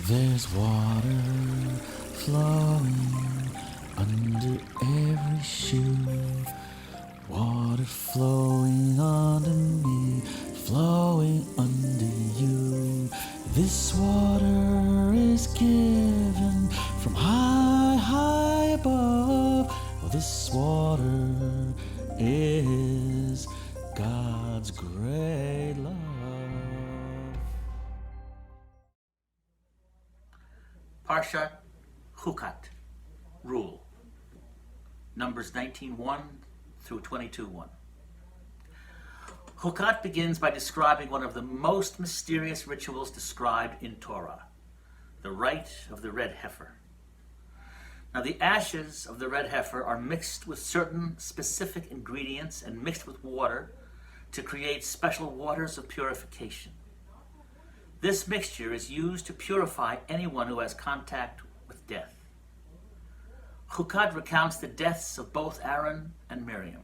There's water flowing under every shoe. Water flowing under me, flowing under you. This water is given from high, high above. Well, this water is God's great love. Parshat Chukat, Rule, Numbers 19:1 through 22:1. Chukat begins by describing one of the most mysterious rituals described in Torah, the rite of the red heifer. Now, the ashes of the red heifer are mixed with certain specific ingredients and mixed with water to create special waters of purification. This mixture is used to purify anyone who has contact with death. Chukat recounts the deaths of both Aaron and Miriam.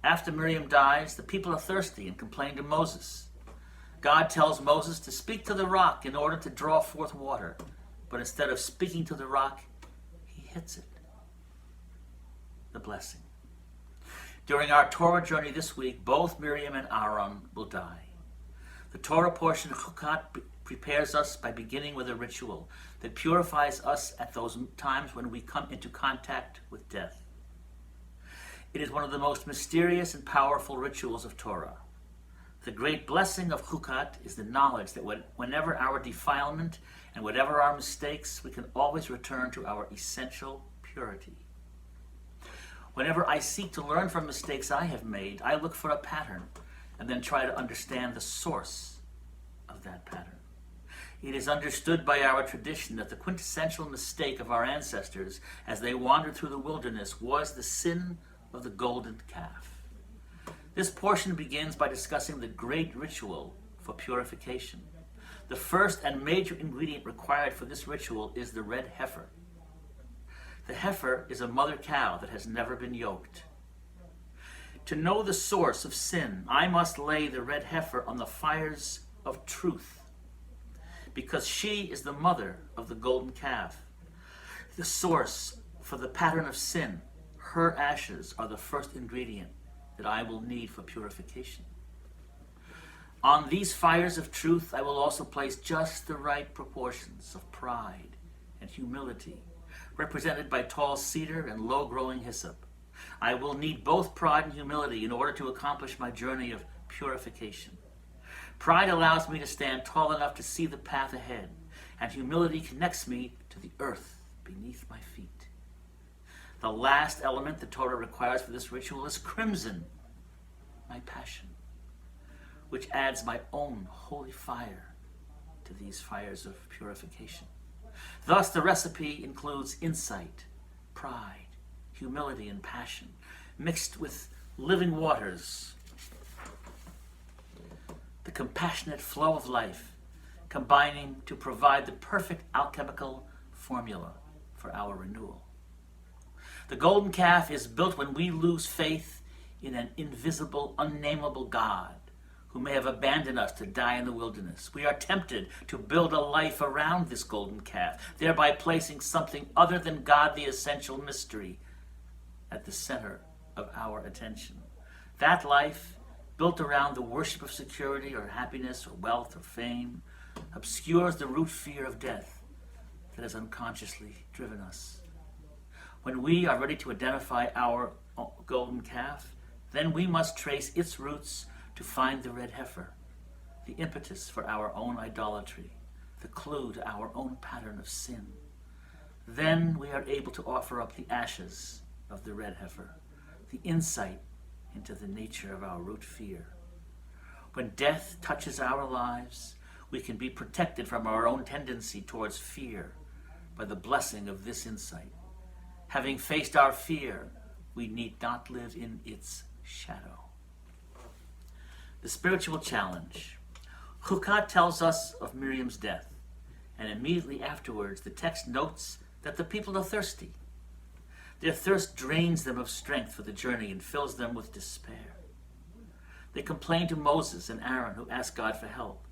After Miriam dies, the people are thirsty and complain to Moses. God tells Moses to speak to the rock in order to draw forth water, but instead of speaking to the rock, he hits it. The blessing. During our Torah journey this week, both Miriam and Aaron will die. The Torah portion of Chukat prepares us by beginning with a ritual that purifies us at those times when we come into contact with death. It is one of the most mysterious and powerful rituals of Torah. The great blessing of Chukat is the knowledge that whenever our defilement and whatever our mistakes, we can always return to our essential purity. Whenever I seek to learn from mistakes I have made, I look for a pattern and then try to understand the source of that pattern. It is understood by our tradition that the quintessential mistake of our ancestors as they wandered through the wilderness was the sin of the golden calf. This portion begins by discussing the great ritual for purification. The first and major ingredient required for this ritual is the red heifer. The heifer is a mother cow that has never been yoked. To know the source of sin, I must lay the red heifer on the fires of truth, because she is the mother of the golden calf. The source for the pattern of sin, her ashes are the first ingredient that I will need for purification. On these fires of truth, I will also place just the right proportions of pride and humility, represented by tall cedar and low-growing hyssop. I will need both pride and humility in order to accomplish my journey of purification. Pride allows me to stand tall enough to see the path ahead, and humility connects me to the earth beneath my feet. The last element the Torah requires for this ritual is crimson, my passion, which adds my own holy fire to these fires of purification. Thus, the recipe includes insight, pride, humility, and passion, mixed with living waters, the compassionate flow of life, combining to provide the perfect alchemical formula for our renewal. The golden calf is built when we lose faith in an invisible, unnameable God who may have abandoned us to die in the wilderness. We are tempted to build a life around this golden calf, thereby placing something other than God, the essential mystery, at the center of our attention. That life, built around the worship of security or happiness or wealth or fame, obscures the root fear of death that has unconsciously driven us. When we are ready to identify our golden calf, then we must trace its roots to find the red heifer, the impetus for our own idolatry, the clue to our own pattern of sin. Then we are able to offer up the ashes of the red heifer, the insight into the nature of our root fear. When death touches our lives, we can be protected from our own tendency towards fear by the blessing of this insight. Having faced our fear, we need not live in its shadow. The spiritual challenge. Chukat tells us of Miriam's death, and immediately afterwards the text notes that the people are thirsty. Their thirst drains them of strength for the journey and fills them with despair. They complain to Moses and Aaron, who ask God for help.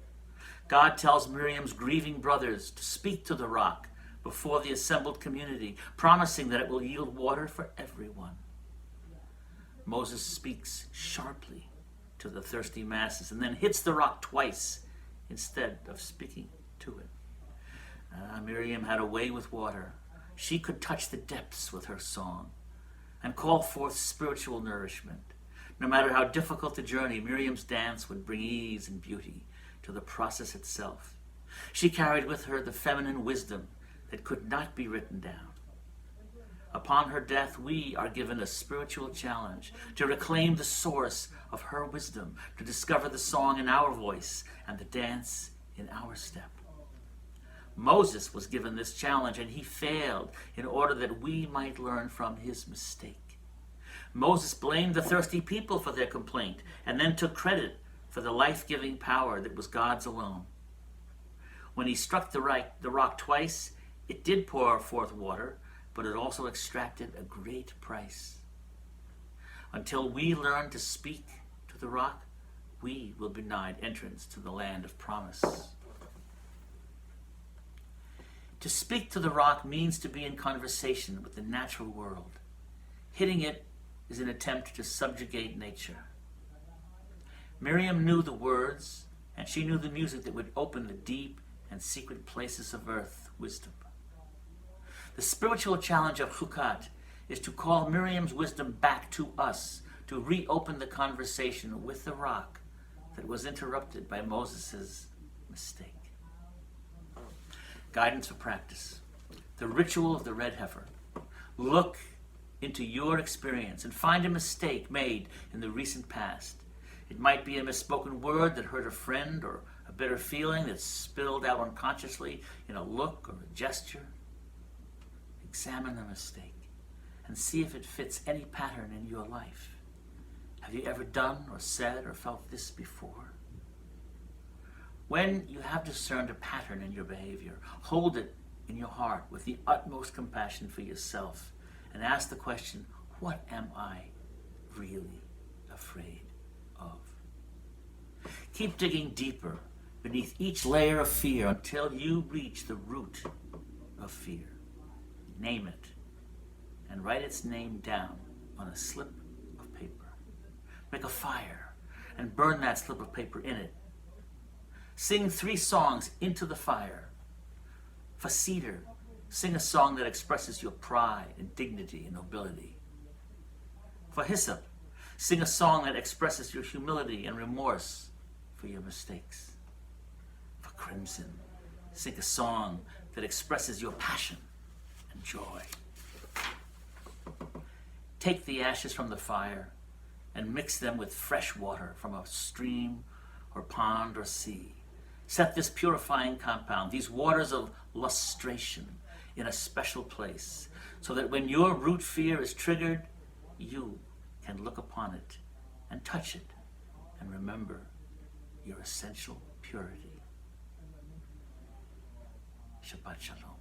God tells Miriam's grieving brothers to speak to the rock before the assembled community, promising that it will yield water for everyone. Moses speaks sharply to the thirsty masses and then hits the rock twice instead of speaking to it. Miriam had a way with water. She could touch the depths with her song and call forth spiritual nourishment. No matter how difficult the journey, Miriam's dance would bring ease and beauty to the process itself. She carried with her the feminine wisdom that could not be written down. Upon her death, we are given a spiritual challenge to reclaim the source of her wisdom, to discover the song in our voice and the dance in our step. Moses was given this challenge and he failed in order that we might learn from his mistake. Moses blamed the thirsty people for their complaint and then took credit for the life-giving power that was God's alone. When he struck the rock twice, it did pour forth water, but it also extracted a great price. Until we learn to speak to the rock, we will be denied entrance to the land of promise. To speak to the rock means to be in conversation with the natural world. Hitting it is an attempt to subjugate nature. Miriam knew the words, and she knew the music that would open the deep and secret places of earth wisdom. The spiritual challenge of Chukat is to call Miriam's wisdom back to us, to reopen the conversation with the rock that was interrupted by Moses' mistake. Guidance for practice. The ritual of the red heifer. Look into your experience and find a mistake made in the recent past. It might be a misspoken word that hurt a friend, or a bitter feeling that spilled out unconsciously in a look or a gesture. Examine the mistake and see if it fits any pattern in your life. Have you ever done or said or felt this before? When you have discerned a pattern in your behavior, hold it in your heart with the utmost compassion for yourself and ask the question, what am I really afraid of? Keep digging deeper beneath each layer of fear until you reach the root of fear. Name it and write its name down on a slip of paper. Make a fire and burn that slip of paper in it. Sing 3 songs into the fire. For cedar, sing a song that expresses your pride and dignity and nobility. For hyssop, sing a song that expresses your humility and remorse for your mistakes. For crimson, sing a song that expresses your passion and joy. Take the ashes from the fire and mix them with fresh water from a stream or pond or sea. Set this purifying compound, these waters of lustration, in a special place, so that when your root fear is triggered, you can look upon it and touch it and remember your essential purity. Shabbat Shalom.